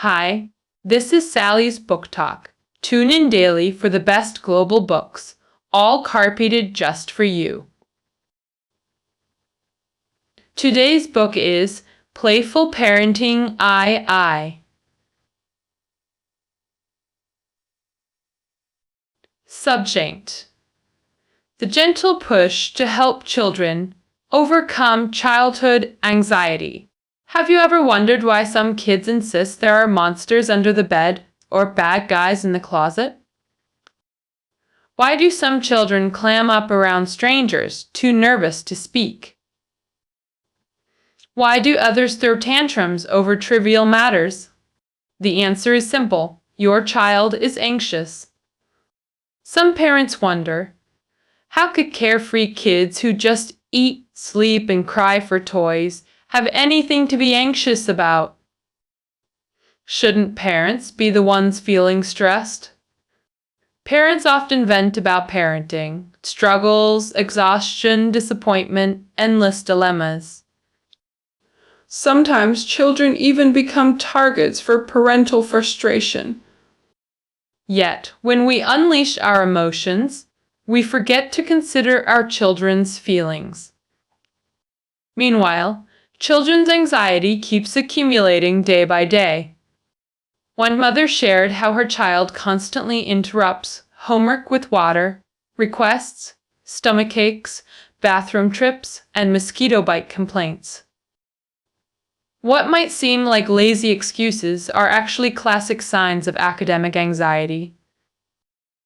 Hi, this is Sally's Book Talk. Tune in daily for the best global books, all carpeted just for you. Today's book is Playful Parenting II. Subject: the gentle push to help children overcome childhood anxiety. Have you ever wondered why some kids insist there are monsters under the bed or bad guys in the closet? Why do some children clam up around strangers, too nervous to speak? Why do others throw tantrums over trivial matters? The answer is simple: your child is anxious. Some parents wonder, how could carefree kids who just eat, sleep, and cry for toys have anything to be anxious about? Shouldn't parents be the ones feeling stressed? Parents often vent about parenting, struggles, exhaustion, disappointment, endless dilemmas. Sometimes children even become targets for parental frustration. Yet, when we unleash our emotions, we forget to consider our children's feelings. Meanwhile, children's anxiety keeps accumulating day by day. One mother shared how her child constantly interrupts homework with water, requests, stomach aches, bathroom trips, and mosquito bite complaints. What might seem like lazy excuses are actually classic signs of academic anxiety.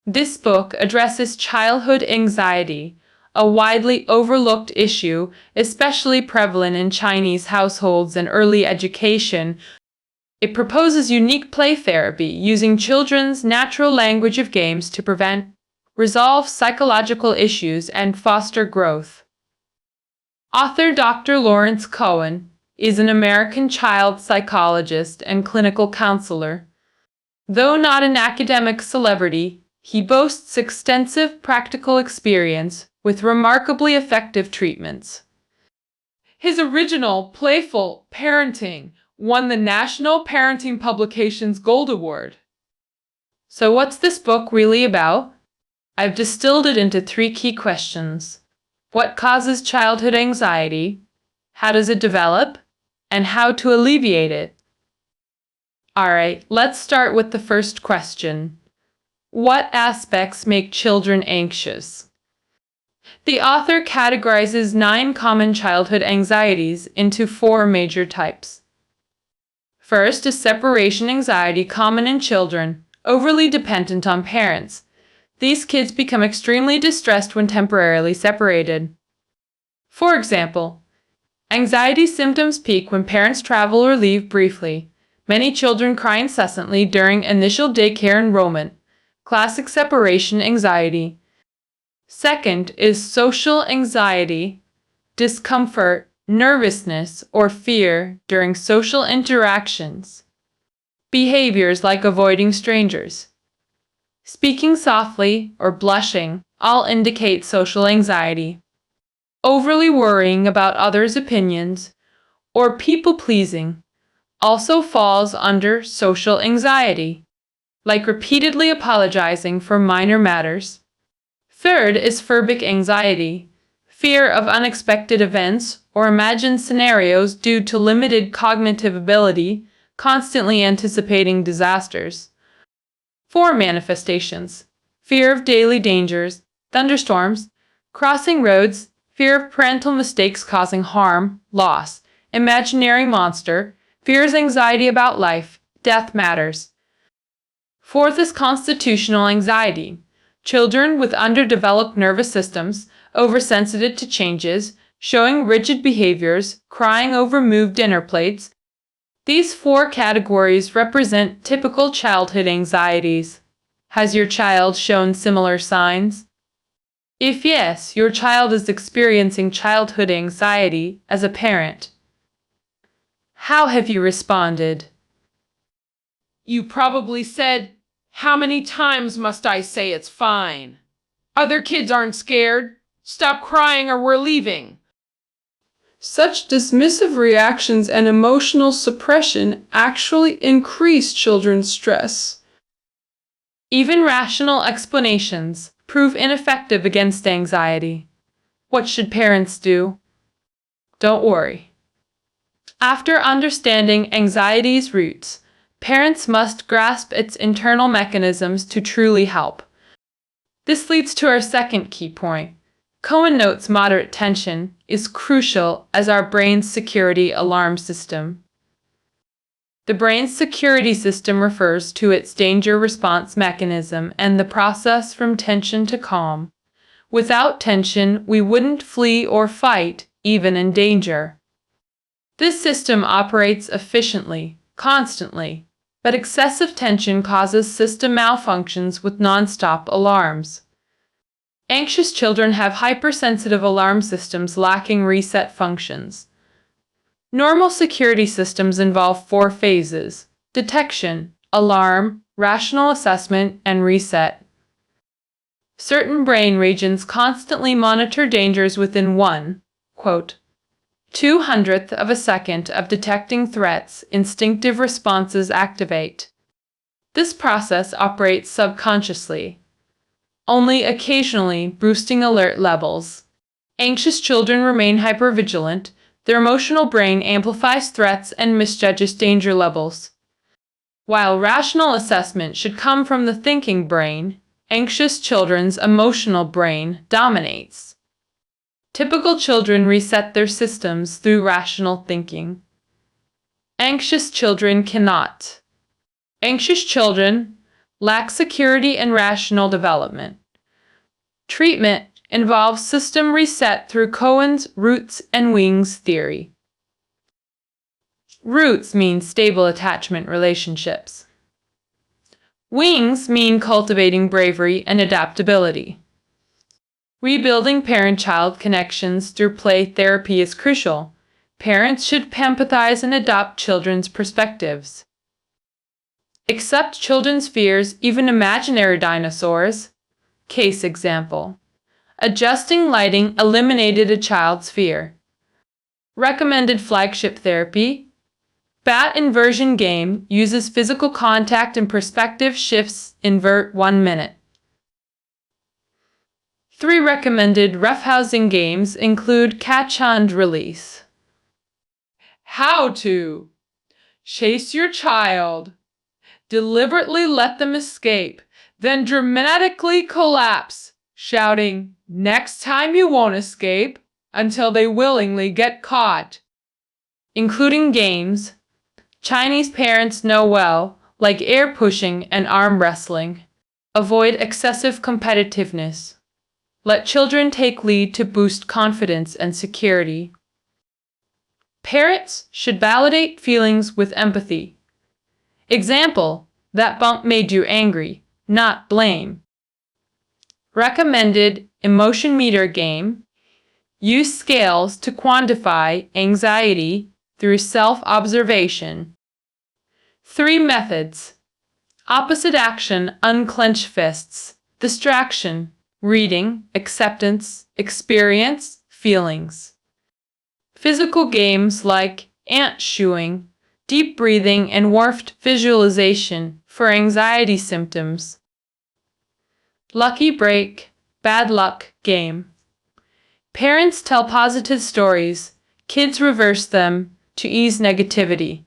This book addresses childhood anxiety, a widely overlooked issue, especially prevalent in Chinese households and early education. It proposes unique play therapy using children's natural language of games to prevent, resolve psychological issues, and foster growth. Author Dr. Lawrence Cohen is an American child psychologist and clinical counselor. Though not an academic celebrity, he boasts extensive practical experience with remarkably effective treatments. His original, Playful Parenting, won the National Parenting Publications Gold Award. So what's this book really about? I've distilled it into 3 key questions. What causes childhood anxiety? How does it develop? And how to alleviate it? Alright, let's start with the first question. What aspects make children anxious? The author categorizes 9 common childhood anxieties into 4 major types. First is separation anxiety, common in children, overly dependent on parents. These kids become extremely distressed when temporarily separated. For example, anxiety symptoms peak when parents travel or leave briefly. Many children cry incessantly during initial daycare enrollment. Classic separation anxiety. Second is social anxiety, discomfort, nervousness, or fear during social interactions. Behaviors like avoiding strangers, speaking softly, or blushing all indicate social anxiety. Overly worrying about others' opinions or people-pleasing also falls under social anxiety, like repeatedly apologizing for minor matters. Third is phobic anxiety, fear of unexpected events or imagined scenarios due to limited cognitive ability, constantly anticipating disasters. 4 manifestations: fear of daily dangers, thunderstorms, crossing roads, fear of parental mistakes causing harm, loss, imaginary monster, fears anxiety about life, death matters. Fourth is constitutional anxiety. Children with underdeveloped nervous systems, oversensitive to changes, showing rigid behaviors, crying over moved dinner plates. These 4 categories represent typical childhood anxieties. Has your child shown similar signs? If yes, your child is experiencing childhood anxiety as a parent. How have you responded? You probably said, "How many times must I say it's fine? Other kids aren't scared. Stop crying or we're leaving." Such dismissive reactions and emotional suppression actually increase children's stress. Even rational explanations prove ineffective against anxiety. What should parents do? Don't worry. After understanding anxiety's roots, parents must grasp its internal mechanisms to truly help. This leads to our second key point. Cohen notes moderate tension is crucial as our brain's security alarm system. The brain's security system refers to its danger response mechanism and the process from tension to calm. Without tension, we wouldn't flee or fight, even in danger. This system operates efficiently, constantly, but excessive tension causes system malfunctions with nonstop alarms. Anxious children have hypersensitive alarm systems lacking reset functions. Normal security systems involve 4 phases: detection, alarm, rational assessment, and reset. Certain brain regions constantly monitor dangers within 1/200th of a second of detecting threats. Instinctive responses activate. This process operates subconsciously, only occasionally boosting alert levels. Anxious children remain hypervigilant. Their emotional brain amplifies threats and misjudges danger levels. While rational assessment should come from the thinking brain, anxious children's emotional brain dominates. Typical children reset their systems through rational thinking. Anxious children cannot. Anxious children lack security and rational development. Treatment involves system reset through Cohen's roots and wings theory. Roots mean stable attachment relationships. Wings mean cultivating bravery and adaptability. Rebuilding parent-child connections through play therapy is crucial. Parents should empathize and adopt children's perspectives. Accept children's fears, even imaginary dinosaurs. Case example. Adjusting lighting eliminated a child's fear. Recommended flagship therapy. Bat inversion game uses physical contact and perspective shifts. Invert 1 minute. 3 recommended roughhousing games include catch and release. How to chase your child. Deliberately let them escape, then dramatically collapse, shouting, "Next time you won't escape," until they willingly get caught. Including games Chinese parents know well, like air pushing and arm wrestling. Avoid excessive competitiveness. Let children take lead to boost confidence and security. Parents should validate feelings with empathy. Example, that bump made you angry, not blame. Recommended emotion meter game. Use scales to quantify anxiety through self-observation. 3 methods. Opposite action, unclench fists. Distraction, reading, acceptance, experience, feelings. Physical games like ant shooing, deep breathing, and warped visualization for anxiety symptoms. Lucky break, bad luck game. Parents tell positive stories, kids reverse them to ease negativity.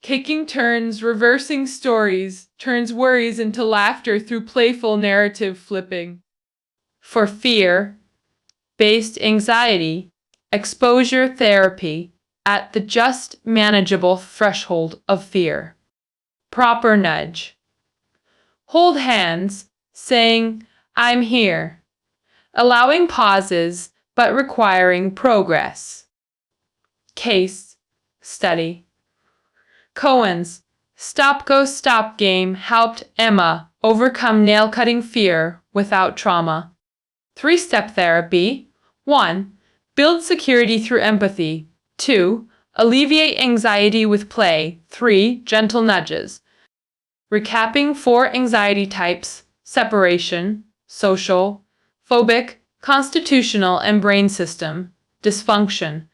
Taking turns reversing stories turns worries into laughter through playful narrative flipping. For fear-based anxiety, exposure therapy at the just manageable threshold of fear. Proper nudge. Hold hands, saying, "I'm here," allowing pauses but requiring progress. Case study. Cohen's stop-go-stop game helped Emma overcome nail-cutting fear without trauma. 3-step therapy. 1. Build security through empathy. 2. Alleviate anxiety with play. 3. Gentle nudges. Recapping 4 anxiety types: separation, social, phobic, constitutional, and brain system. dysfunction.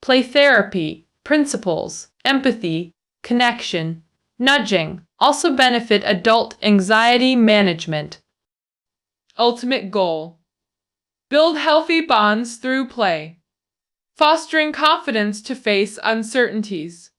Play therapy, principles, empathy, connection, nudging also benefit adult anxiety management. Ultimate goal: build healthy bonds through play, fostering confidence to face uncertainties.